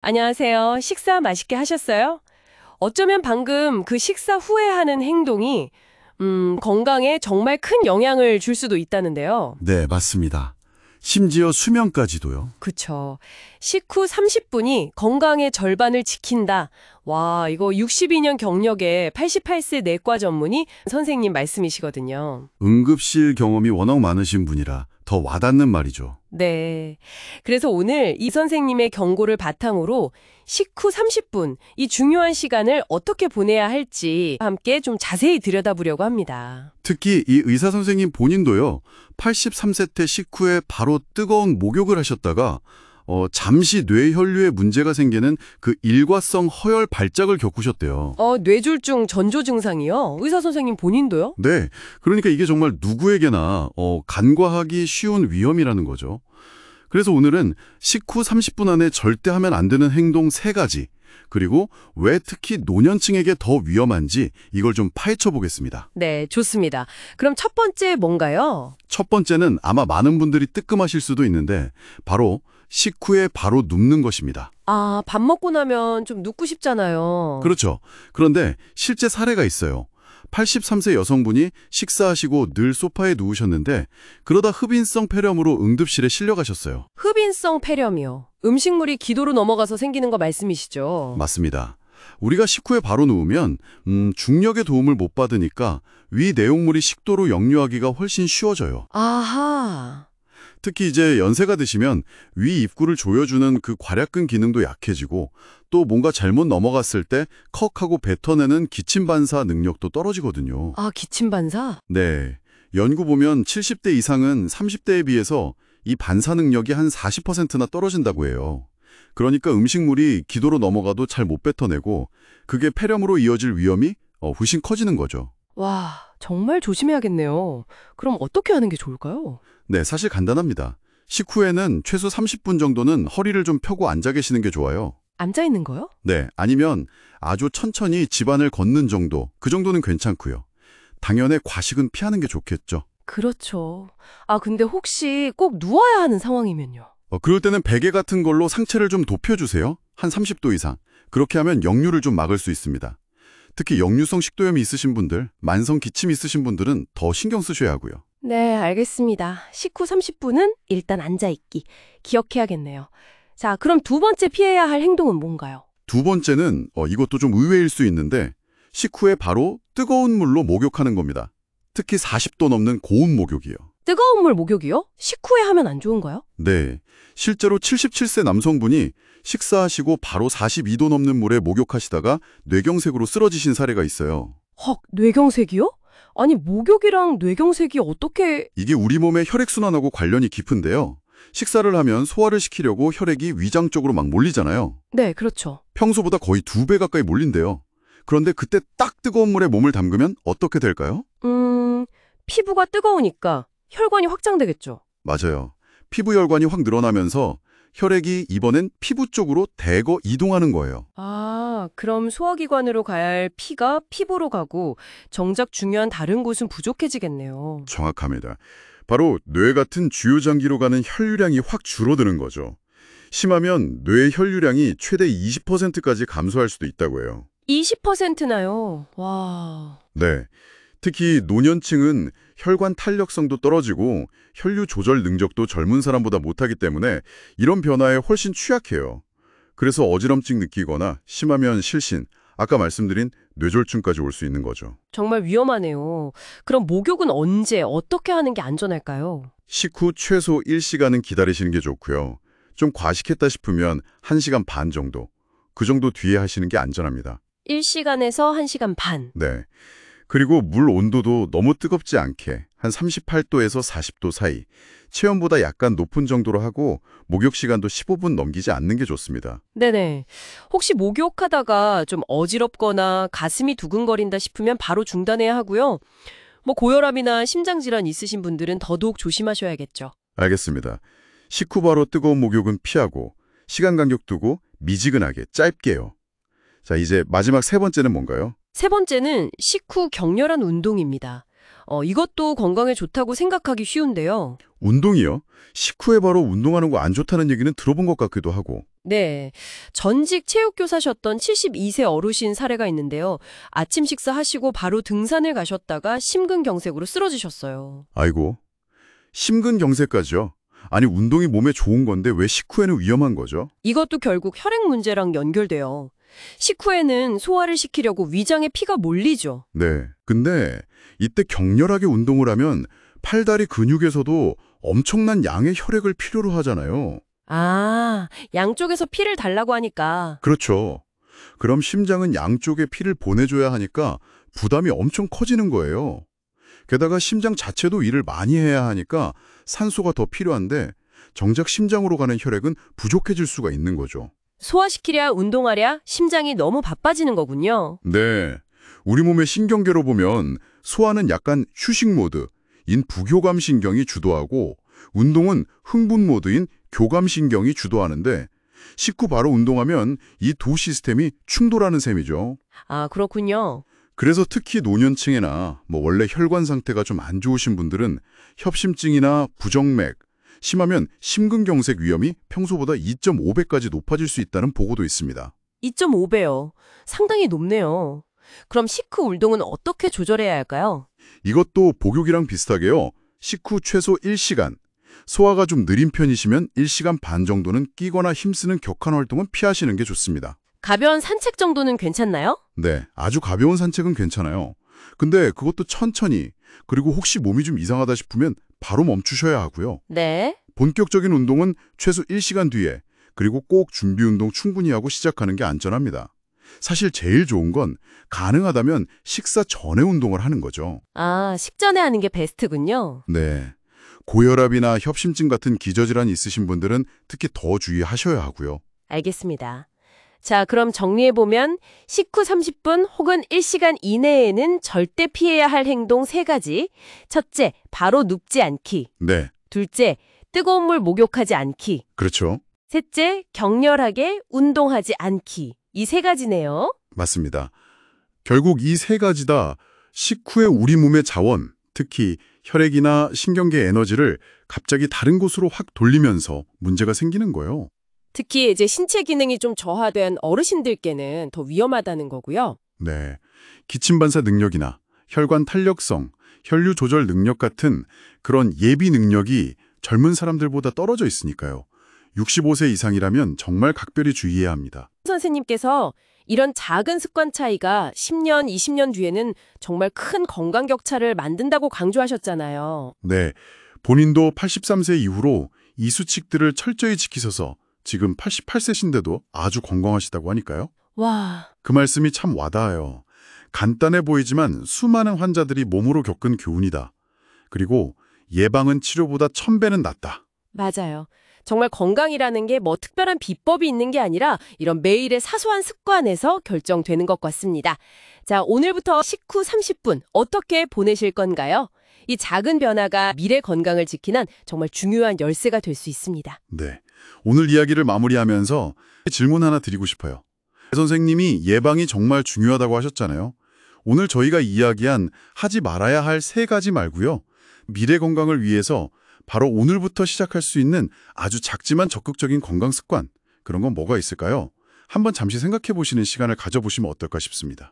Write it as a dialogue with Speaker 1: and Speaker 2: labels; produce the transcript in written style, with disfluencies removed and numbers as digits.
Speaker 1: 안녕하세요. 식사 맛있게 하셨어요? 어쩌면 방금 그 식사 후에 하는 행동이 건강에 정말 큰 영향을 줄 수도 있다는데요.
Speaker 2: 네, 맞습니다. 심지어 수면까지도요.
Speaker 1: 그쵸. 식후 30분이 건강의 절반을 지킨다. 와, 이거 62년 경력의 88세 내과 전문의 선생님 말씀이시거든요.
Speaker 2: 응급실 경험이 워낙 많으신 분이라 더 와닿는 말이죠.
Speaker 1: 네. 그래서 오늘 이 선생님의 경고를 바탕으로 식후 30분, 이 중요한 시간을 어떻게 보내야 할지 함께 좀 자세히 들여다보려고 합니다.
Speaker 2: 특히 이 의사 선생님 본인도요. 83세 때 식후에 바로 뜨거운 목욕을 하셨다가 잠시 뇌혈류에 문제가 생기는 그 일과성 허혈 발작을 겪으셨대요.
Speaker 1: 뇌졸중 전조 증상이요? 의사 선생님 본인도요?
Speaker 2: 네, 그러니까 이게 정말 누구에게나 간과하기 쉬운 위험이라는 거죠. 그래서 오늘은 식후 30분 안에 절대 하면 안 되는 행동 3가지, 그리고 왜 특히 노년층에게 더 위험한지 이걸 좀 파헤쳐 보겠습니다.
Speaker 1: 네, 좋습니다. 그럼 첫 번째 뭔가요?
Speaker 2: 첫 번째는 아마 많은 분들이 뜨끔하실 수도 있는데 바로 식후에 바로 눕는 것입니다.
Speaker 1: 아, 밥 먹고 나면 좀 눕고 싶잖아요.
Speaker 2: 그렇죠. 그런데 실제 사례가 있어요. 83세 여성분이 식사하시고 늘 소파에 누우셨는데 그러다 흡인성 폐렴으로 응급실에 실려가셨어요.
Speaker 1: 흡인성 폐렴이요. 음식물이 기도로 넘어가서 생기는 거 말씀이시죠?
Speaker 2: 맞습니다. 우리가 식후에 바로 누우면 중력의 도움을 못 받으니까 위 내용물이 식도로 역류하기가 훨씬 쉬워져요.
Speaker 1: 아하.
Speaker 2: 특히 이제 연세가 드시면 위 입구를 조여주는 그 괄약근 기능도 약해지고 또 뭔가 잘못 넘어갔을 때 컥하고 뱉어내는 기침 반사 능력도 떨어지거든요.
Speaker 1: 아, 기침 반사?
Speaker 2: 네. 연구 보면 70대 이상은 30대에 비해서 이 반사 능력이 한 40%나 떨어진다고 해요. 그러니까 음식물이 기도로 넘어가도 잘 못 뱉어내고 그게 폐렴으로 이어질 위험이 훨씬 커지는 거죠.
Speaker 1: 와, 정말 조심해야겠네요. 그럼 어떻게 하는 게 좋을까요?
Speaker 2: 네, 사실 간단합니다. 식후에는 최소 30분 정도는 허리를 좀 펴고 앉아 계시는 게 좋아요.
Speaker 1: 앉아 있는 거요?
Speaker 2: 네, 아니면 아주 천천히 집안을 걷는 정도, 그 정도는 괜찮고요. 당연히 과식은 피하는 게 좋겠죠.
Speaker 1: 그렇죠. 아, 근데 혹시 꼭 누워야 하는 상황이면요?
Speaker 2: 그럴 때는 베개 같은 걸로 상체를 좀 높여주세요. 한 30도 이상. 그렇게 하면 역류를 좀 막을 수 있습니다. 특히 역류성 식도염이 있으신 분들, 만성 기침 있으신 분들은 더 신경 쓰셔야 하고요.
Speaker 1: 네, 알겠습니다. 식후 30분은 일단 앉아있기. 기억해야겠네요. 자, 그럼 두 번째 피해야 할 행동은 뭔가요?
Speaker 2: 두 번째는 이것도 좀 의외일 수 있는데 식후에 바로 뜨거운 물로 목욕하는 겁니다. 특히 40도 넘는 고온 목욕이요.
Speaker 1: 뜨거운 물 목욕이요? 식후에 하면 안 좋은가요?
Speaker 2: 네, 실제로 77세 남성분이 식사하시고 바로 42도 넘는 물에 목욕하시다가 뇌경색으로 쓰러지신 사례가 있어요.
Speaker 1: 헉, 뇌경색이요? 아니, 목욕이랑 뇌경색이 어떻게...
Speaker 2: 이게 우리 몸의 혈액순환하고 관련이 깊은데요. 식사를 하면 소화를 시키려고 혈액이 위장 쪽으로 막 몰리잖아요.
Speaker 1: 네, 그렇죠.
Speaker 2: 평소보다 거의 2배 가까이 몰린대요. 그런데 그때 딱 뜨거운 물에 몸을 담그면 어떻게 될까요?
Speaker 1: 피부가 뜨거우니까 혈관이 확장되겠죠.
Speaker 2: 맞아요. 피부 혈관이 확 늘어나면서 혈액이 이번엔 피부 쪽으로 대거 이동하는 거예요.
Speaker 1: 아, 그럼 소화기관으로 가야 할 피가 피부로 가고 정작 중요한 다른 곳은 부족해지겠네요.
Speaker 2: 정확합니다. 바로 뇌 같은 주요 장기로 가는 혈류량이 확 줄어드는 거죠. 심하면 뇌 혈류량이 최대 20%까지 감소할 수도 있다고 해요.
Speaker 1: 20%나요? 와...
Speaker 2: 네. 특히 노년층은 혈관 탄력성도 떨어지고 혈류 조절 능력도 젊은 사람보다 못하기 때문에 이런 변화에 훨씬 취약해요. 그래서 어지럼증 느끼거나 심하면 실신, 아까 말씀드린 뇌졸중까지 올 수 있는 거죠.
Speaker 1: 정말 위험하네요. 그럼 목욕은 언제, 어떻게 하는 게 안전할까요?
Speaker 2: 식후 최소 1시간은 기다리시는 게 좋고요. 좀 과식했다 싶으면 1시간 반 정도, 그 정도 뒤에 하시는 게 안전합니다.
Speaker 1: 1시간에서 1시간 반.
Speaker 2: 네. 그리고 물 온도도 너무 뜨겁지 않게 한 38도에서 40도 사이, 체온보다 약간 높은 정도로 하고 목욕 시간도 15분 넘기지 않는 게 좋습니다.
Speaker 1: 네네. 혹시 목욕하다가 좀 어지럽거나 가슴이 두근거린다 싶으면 바로 중단해야 하고요. 고혈압이나 심장질환 있으신 분들은 더더욱 조심하셔야겠죠.
Speaker 2: 알겠습니다. 식후 바로 뜨거운 목욕은 피하고 시간 간격 두고 미지근하게 짧게요. 자, 이제 마지막 세 번째는 뭔가요?
Speaker 1: 세 번째는 식후 격렬한 운동입니다. 이것도 건강에 좋다고 생각하기 쉬운데요.
Speaker 2: 운동이요? 식후에 바로 운동하는 거 안 좋다는 얘기는 들어본 것 같기도 하고.
Speaker 1: 네. 전직 체육교사셨던 72세 어르신 사례가 있는데요. 아침 식사하시고 바로 등산을 가셨다가 심근경색으로 쓰러지셨어요.
Speaker 2: 아이고, 심근경색까지요? 아니, 운동이 몸에 좋은 건데 왜 식후에는 위험한 거죠?
Speaker 1: 이것도 결국 혈액 문제랑 연결돼요. 식후에는 소화를 시키려고 위장에 피가 몰리죠.
Speaker 2: 네. 근데 이때 격렬하게 운동을 하면 팔다리 근육에서도 엄청난 양의 혈액을 필요로 하잖아요.
Speaker 1: 아, 양쪽에서 피를 달라고 하니까.
Speaker 2: 그렇죠. 그럼 심장은 양쪽에 피를 보내줘야 하니까 부담이 엄청 커지는 거예요. 게다가 심장 자체도 일을 많이 해야 하니까 산소가 더 필요한데 정작 심장으로 가는 혈액은 부족해질 수가 있는 거죠.
Speaker 1: 소화시키랴 운동하랴 심장이 너무 바빠지는 거군요.
Speaker 2: 네. 우리 몸의 신경계로 보면 소화는 약간 휴식 모드인 부교감 신경이 주도하고 운동은 흥분 모드인 교감 신경이 주도하는데 식후 바로 운동하면 이 두 시스템이 충돌하는 셈이죠.
Speaker 1: 아, 그렇군요.
Speaker 2: 그래서 특히 노년층이나 원래 혈관 상태가 좀 안 좋으신 분들은 협심증이나 부정맥, 심하면 심근경색 위험이 평소보다 2.5배까지 높아질 수 있다는 보고도 있습니다.
Speaker 1: 2.5배요. 상당히 높네요. 그럼 식후 운동은 어떻게 조절해야 할까요?
Speaker 2: 이것도 복육이랑 비슷하게요. 식후 최소 1시간, 소화가 좀 느린 편이시면 1시간 반 정도는 끼거나 힘쓰는 격한 활동은 피하시는 게 좋습니다.
Speaker 1: 가벼운 산책 정도는 괜찮나요?
Speaker 2: 네, 아주 가벼운 산책은 괜찮아요. 근데 그것도 천천히, 그리고 혹시 몸이 좀 이상하다 싶으면 바로 멈추셔야 하고요.
Speaker 1: 네.
Speaker 2: 본격적인 운동은 최소 1시간 뒤에, 그리고 꼭 준비 운동 충분히 하고 시작하는 게 안전합니다. 사실 제일 좋은 건 가능하다면 식사 전에 운동을 하는 거죠.
Speaker 1: 아, 식전에 하는 게 베스트군요.
Speaker 2: 네. 고혈압이나 협심증 같은 기저질환이 있으신 분들은 특히 더 주의하셔야 하고요.
Speaker 1: 알겠습니다. 자, 그럼 정리해보면 식후 30분 혹은 1시간 이내에는 절대 피해야 할 행동 3가지. 첫째, 바로 눕지 않기.
Speaker 2: 네,
Speaker 1: 둘째, 뜨거운 물 목욕하지 않기.
Speaker 2: 그렇죠.
Speaker 1: 셋째, 격렬하게 운동하지 않기. 이 3가지네요.
Speaker 2: 맞습니다. 결국 이 3가지 다 식후에 우리 몸의 자원, 특히 혈액이나 신경계 에너지를 갑자기 다른 곳으로 확 돌리면서 문제가 생기는 거예요.
Speaker 1: 특히 이제 신체 기능이 좀 저하된 어르신들께는 더 위험하다는 거고요.
Speaker 2: 네, 기침반사 능력이나 혈관 탄력성, 혈류 조절 능력 같은 그런 예비 능력이 젊은 사람들보다 떨어져 있으니까요. 65세 이상이라면 정말 각별히 주의해야 합니다.
Speaker 1: 선생님께서 이런 작은 습관 차이가 10년, 20년 뒤에는 정말 큰 건강 격차를 만든다고 강조하셨잖아요.
Speaker 2: 네, 본인도 83세 이후로 이 수칙들을 철저히 지키셔서 지금 88세신데도 아주 건강하시다고 하니까요.
Speaker 1: 와,
Speaker 2: 그 말씀이 참 와닿아요. 간단해 보이지만 수많은 환자들이 몸으로 겪은 교훈이다. 그리고 예방은 치료보다 1000배는 낫다.
Speaker 1: 맞아요. 정말 건강이라는 게 뭐 특별한 비법이 있는 게 아니라 이런 매일의 사소한 습관에서 결정되는 것 같습니다. 자, 오늘부터 식후 30분 어떻게 보내실 건가요? 이 작은 변화가 미래 건강을 지키는 정말 중요한 열쇠가 될 수 있습니다.
Speaker 2: 네, 오늘 이야기를 마무리하면서 질문 하나 드리고 싶어요. 선생님이 예방이 정말 중요하다고 하셨잖아요. 오늘 저희가 이야기한 하지 말아야 할 3가지 말고요. 미래 건강을 위해서 바로 오늘부터 시작할 수 있는 아주 작지만 적극적인 건강 습관, 그런 건 뭐가 있을까요? 한번 잠시 생각해 보시는 시간을 가져보시면 어떨까 싶습니다.